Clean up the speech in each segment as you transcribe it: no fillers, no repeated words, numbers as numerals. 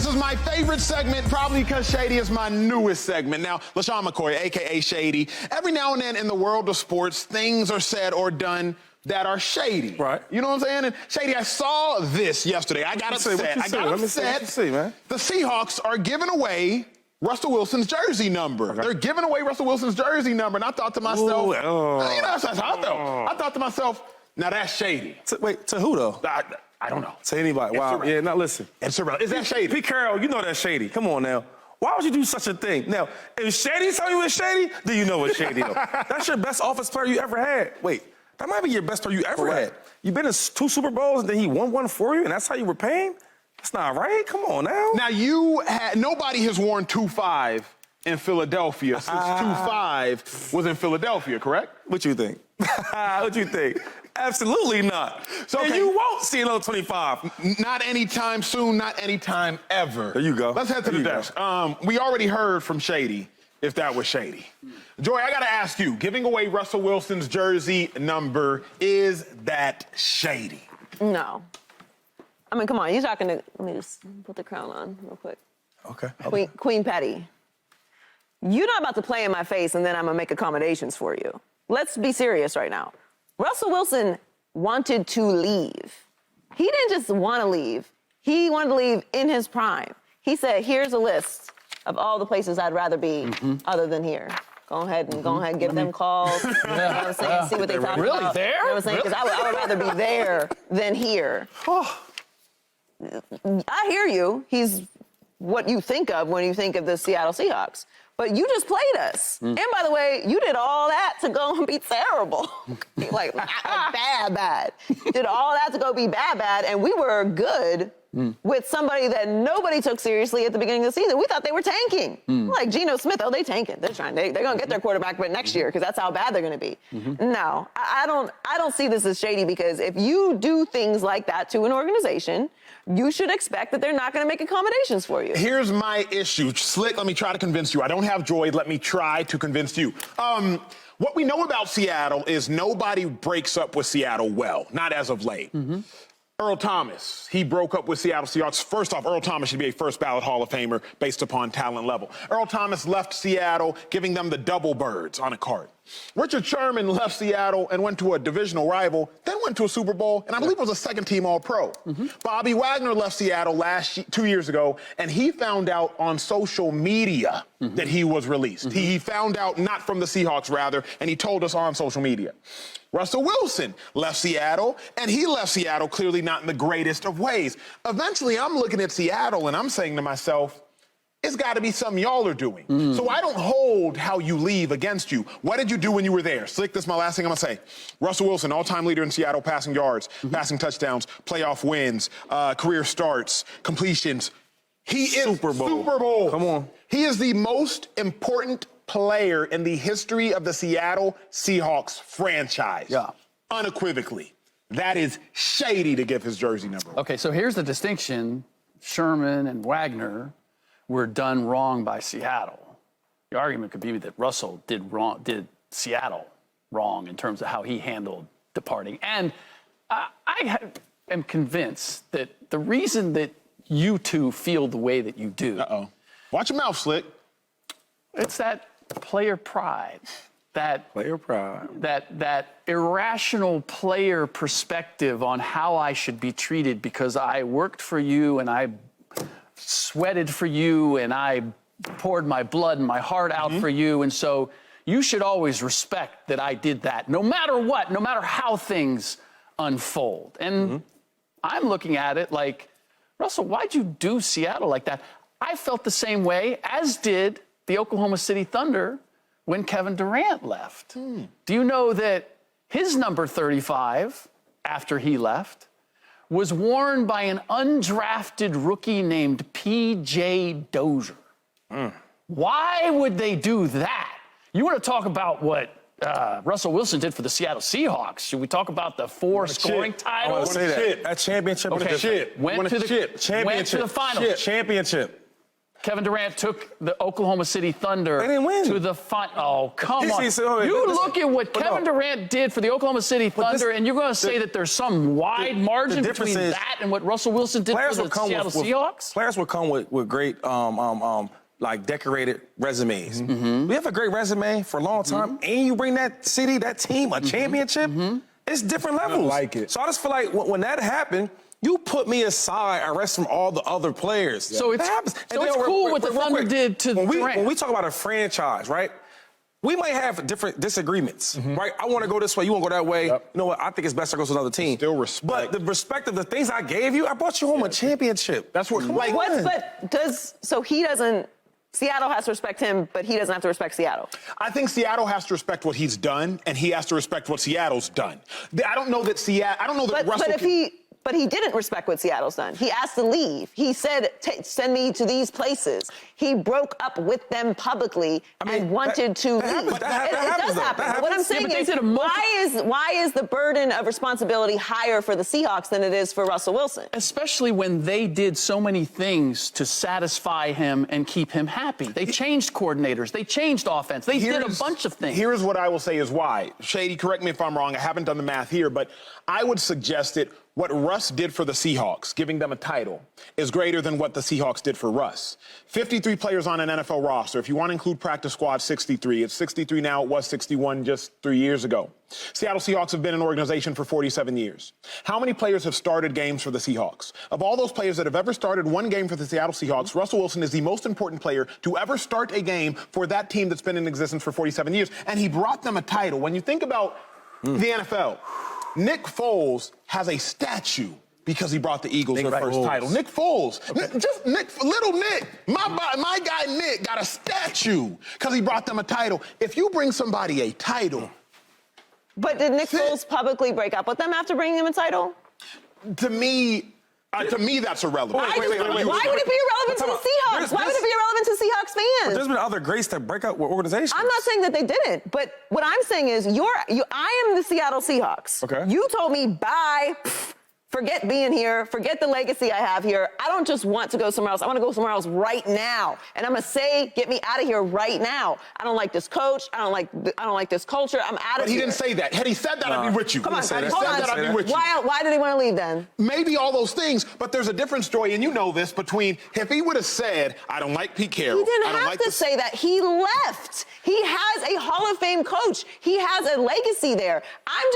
This is my favorite segment, probably because Shady is my newest segment. Now, LeSean McCoy, a.k.a. Shady, every now and then in the world of sports, things are said or done that are shady. Right. You know what I'm saying? And Shady, I saw this yesterday. I got upset. Let me see what you see, man. The Seahawks are giving away Russell Wilson's jersey number. Okay. They're giving away Russell Wilson's jersey number, and I thought to myself, you know, that's how I felt. I thought to myself, now that's shady. Wait, to who though? I don't know. To anybody. Wow. Yeah, now listen. Is that shady? Pete Carroll, you know that's shady. Come on now. Why would you do such a thing? Now, if Shady tell you it's shady, then you know it's shady though. That's your best offense player you ever had. Wait, that might be your best player you ever had. You've been in 2 Super Bowls and then he won one for you and that's how you were paying? That's not right. Come on now. Now, nobody has worn 2-5 in Philadelphia since 2-5 was in Philadelphia, correct? What you think? What you think? Absolutely not. So okay. You won't see another 25. Not anytime soon, not anytime ever. There you go. Let's head to the desk. We already heard from Shady if that was shady. Joy, I gotta ask you, giving away Russell Wilson's jersey number, is that shady? No. I mean, come on, you're talking to, let me just put the crown on real quick. Okay. Queen Patty, you're not about to play in my face and then I'm gonna make accommodations for you. Let's be serious right now. Russell Wilson wanted to leave. He didn't just want to leave. He wanted to leave in his prime. He said, here's a list of all the places I'd rather be other than here. Go ahead and give them calls. You know what I'm saying? See what they talk about. Really? There? You know what I'm saying? Because I would rather be there than here. I hear you. He's what you think of when you think of the Seattle Seahawks. But you just played us. And by the way, you did all that to go and be terrible. like bad. Did all that to go be bad, and we were good with somebody that nobody took seriously at the beginning of the season. We thought they were tanking. Like Geno Smith, they're tanking. They're going to get their quarterback but next year because that's how bad they're going to be. No, I don't see this as shady because if you do things like that to an organization, you should expect that they're not going to make accommodations for you. Here's my issue. Slick, let me try to convince you. I don't have Joy. Let me try to convince you. What we know about Seattle is nobody breaks up with Seattle well, not as of late. Earl Thomas, he broke up with Seattle Seahawks. First off, Earl Thomas should be a first ballot Hall of Famer based upon talent level. Earl Thomas left Seattle, giving them the double birds on a cart. Richard Sherman left Seattle and went to a divisional rival, then went to a Super Bowl, and I believe it was a second-team All-Pro. Bobby Wagner left Seattle 2 years ago, and he found out on social media that he was released. He found out, not from the Seahawks, rather, and he told us on social media. Russell Wilson left Seattle, and he left Seattle clearly not in the greatest of ways. Eventually, I'm looking at Seattle, and I'm saying to myself, it's got to be something y'all are doing. So I don't hold how you leave against you. What did you do when you were there? Slick, this is my last thing I'm going to say. Russell Wilson, all-time leader in Seattle, passing yards, passing touchdowns, playoff wins, career starts, completions. He is Super Bowl. Come on. He is the most important player in the history of the Seattle Seahawks franchise. Yeah. Unequivocally. That is shady to give his jersey number. Okay, so here's the distinction. Sherman and Wagner were done wrong by Seattle. The argument could be that Russell did Seattle wrong in terms of how he handled departing. And I am convinced that the reason that you two feel the way that you do. Watch your mouth, Slick. It's that player pride. That irrational player perspective on how I should be treated because I worked for you and I sweated for you and I poured my blood and my heart out for you. And so you should always respect that I did that, no matter what, no matter how things unfold. And I'm looking at it like, Russell, why'd you do Seattle like that? I felt the same way, as did the Oklahoma City Thunder when Kevin Durant left. Do you know that his number 35, after he left, was worn by an undrafted rookie named P.J. Dozier? Why would they do that? You want to talk about what Russell Wilson did for the Seattle Seahawks? Should we talk about the 4 scoring titles? I want to say that. That championship. Okay. Went to the finals. Championship. Kevin Durant took the Oklahoma City Thunder They didn't win. to the Oh, come on. So, You look at what Kevin Durant did for the Oklahoma City Thunder, and you're going to say that there's some wide margin between that and what Russell Wilson did for the Seattle Seahawks? Players will come with great, like decorated resumes. We have a great resume for a long time, and you bring that city, that team, a championship. It's different levels. I like it. So I just feel like when that happened, you put me aside and rest from all the other players. Yeah. So it's, cool what the Thunder did to Durant. When we talk about a franchise, right? We might have different disagreements, right? I want to go this way, you want to go that way. Yep. You know what? I think it's best to go to another team. Still respect. But the respect of the things I gave you, I brought you home a championship. That's what. Like, Seattle has to respect him, but he doesn't have to respect Seattle. I think Seattle has to respect what he's done, and he has to respect what Seattle's done. I don't know that Russell. But he didn't respect what Seattle's done. He asked to leave. He said, send me to these places. He broke up with them publicly and wanted to leave. It does happen. But what I'm saying is, why is the burden of responsibility higher for the Seahawks than it is for Russell Wilson? Especially when they did so many things to satisfy him and keep him happy. They changed coordinators. They changed offense. They did a bunch of things. Here's what I will say is why. Shady, correct me if I'm wrong. I haven't done the math here, but I would suggest that what Russ did for the Seahawks, giving them a title, is greater than what the Seahawks did for Russ. 53 players on an NFL roster. If you want to include practice squad, 63. It's 63 now. It was 61 just 3 years ago. Seattle Seahawks have been an organization for 47 years. How many players have started games for the Seahawks? Of all those players that have ever started one game for the Seattle Seahawks, Russell Wilson is the most important player to ever start a game for that team that's been in existence for 47 years. And he brought them a title. When you think about the NFL, Nick Foles has a statue because he brought the Eagles their first title. Nick Foles. Okay. Little Nick. My guy Nick got a statue because he brought them a title. If you bring somebody a title. But did Nick Foles publicly break up with them after bringing them a title? To me, that's irrelevant. Why would it be irrelevant to the Seahawks? Why would it be irrelevant to Seahawks fans? But there's been other greats that break up with organizations. I'm not saying that they didn't, but what I'm saying is I am the Seattle Seahawks. Okay. You told me bye. Forget being here. Forget the legacy I have here. I don't just want to go somewhere else. I want to go somewhere else right now. And I'm going to say, get me out of here right now. I don't like this coach. I don't like this culture. I'm out of here. But he didn't say that. Had he said that, I'd be with you. Come on, Had he hold said on. that, I'd be with you. Why did he want to leave then? Maybe all those things, but there's a different story, and you know this, between if he would have said, I don't like Pete Carroll. He didn't have to say that. He left. He has a Hall of Fame coach. He has a legacy there. I'm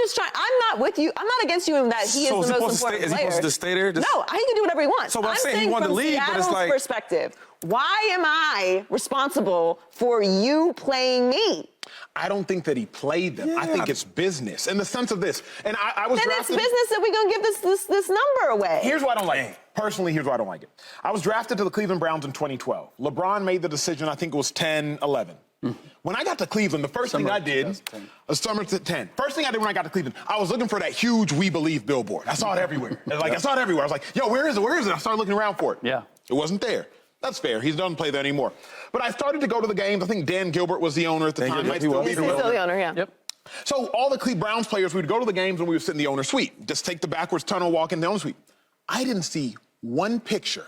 not with you. I'm not against you in that he is the most important player. Is he supposed to stay there? No, he can do whatever he wants. So I'm saying he wanted to leave, but it's like, from Seattle's perspective, why am I responsible for you playing me? I don't think that he played them. I think it's business in the sense of this. And I was drafted. Then it's business that we're going to give this number away. Here's why I don't like it. Personally, here's why I don't like it. I was drafted to the Cleveland Browns in 2012. LeBron made the decision, I think it was 10-11. When I got to Cleveland, the first thing I did, summer 10. First thing I did when I got to Cleveland, I was looking for that huge We Believe billboard. I saw it everywhere. I saw it everywhere. I was like, yo, where is it? Where is it? I started looking around for it. Yeah. It wasn't there. That's fair. He doesn't play there anymore. But I started to go to the games. I think Dan Gilbert was the owner at the time. He's still the owner, yeah. Yep. So all the Cleveland Browns players, we would go to the games and we would sit in the owner's suite. Just take the backwards tunnel, walk in the owner's suite. I didn't see one picture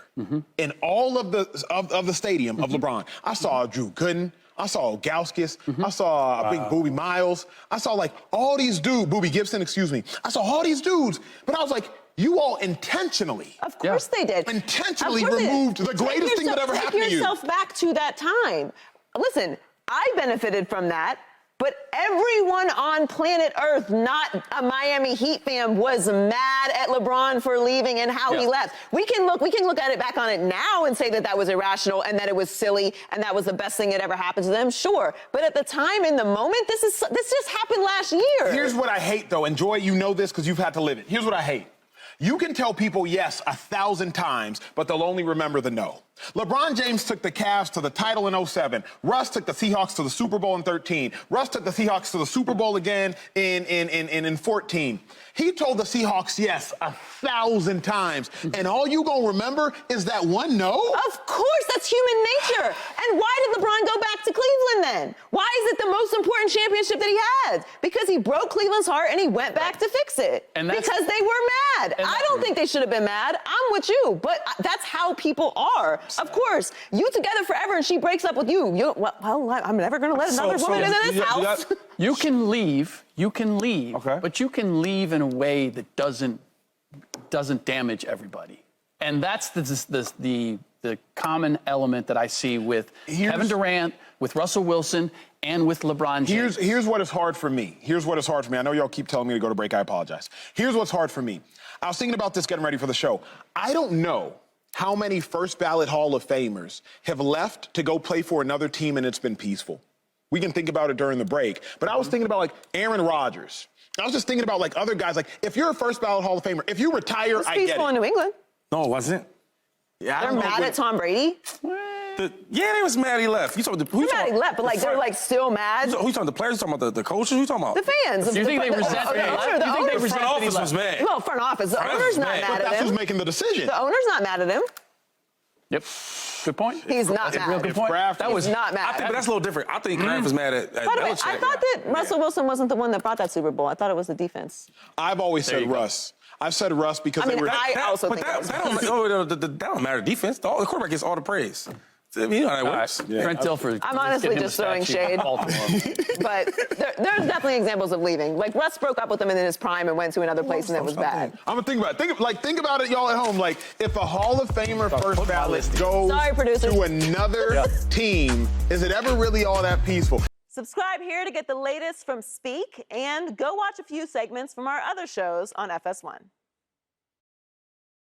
in all of the stadium of LeBron. I saw Drew Gooden. I saw Gauskas. I saw, I think, Boobie Miles. I saw, like, all these dudes. Boobie Gibson, excuse me. I saw all these dudes. But I was like, you all intentionally. Of course they did. Intentionally removed the greatest thing that ever happened to you. Take yourself back to that time. Listen, I benefited from that. But everyone on planet Earth, not a Miami Heat fan, was mad at LeBron for leaving and how he left. We can look at it back on it now and say that was irrational and that it was silly and that was the best thing that ever happened to them. Sure, but at the time, in the moment, this just happened last year. Here's what I hate, though, and Joy, you know this because you've had to live it. Here's what I hate. You can tell people yes 1,000 times, but they'll only remember the no. LeBron James took the Cavs to the title in 07. Russ took the Seahawks to the Super Bowl in 13. Russ took the Seahawks to the Super Bowl again in 14. He told the Seahawks yes 1,000 times. And all you gonna remember is that one no? Of course, that's human nature. And why did LeBron go back to Cleveland then? Why is it the most important championship that he had? Because he broke Cleveland's heart and he went back to fix it. And because they were mad. I don't think they should have been mad. I'm with you, but that's how people are. Of course, you together forever, and she breaks up with you. Well, I'm never going to let another woman into this house. You can leave. Okay. But you can leave in a way that doesn't damage everybody. And that's the common element that I see with Kevin Durant, with Russell Wilson, and with LeBron James. Here's what is hard for me. I know y'all keep telling me to go to break. I apologize. Here's what's hard for me. I was thinking about this getting ready for the show. I don't know how many first ballot Hall of Famers have left to go play for another team and it's been peaceful. We can think about it during the break. But I was thinking about, like, Aaron Rodgers. I was just thinking about, like, other guys. Like, if you're a first ballot Hall of Famer, if you retire, I get it. It's peaceful in New England. No, it wasn't. Yeah, They're mad at Tom Brady. They was mad he left. You talking They're mad he left, but like they're like still mad. Who you talking? The players? You talking about the coaches? Who you talking about? The fans. Do you think they resent The front office was mad. Well, front office. The owner's not mad at That's him. who's making the decision. The owner's not mad at him. Yep. Good point. He's not mad. Real good point. That was not mad. But that's a little different. I think Kraft is mad at By the way, Belichick. I thought that Russell Wilson wasn't the one that brought that Super Bowl. I thought it was the defense. I've always said Russ. I've said Russ because they were. I also think that don't matter. Defense. The quarterback gets all the praise. You know how that works. Trent Dilfer. I'm honestly just throwing shade. But there's definitely examples of leaving. Like, Russ broke up with him in his prime and went to another place and it was bad. I'm gonna think about it. Think about it, y'all at home. Like, if a Hall of Famer first ballot goes to another team, is it ever really all that peaceful? Subscribe here to get the latest from Speak and go watch a few segments from our other shows on FS1.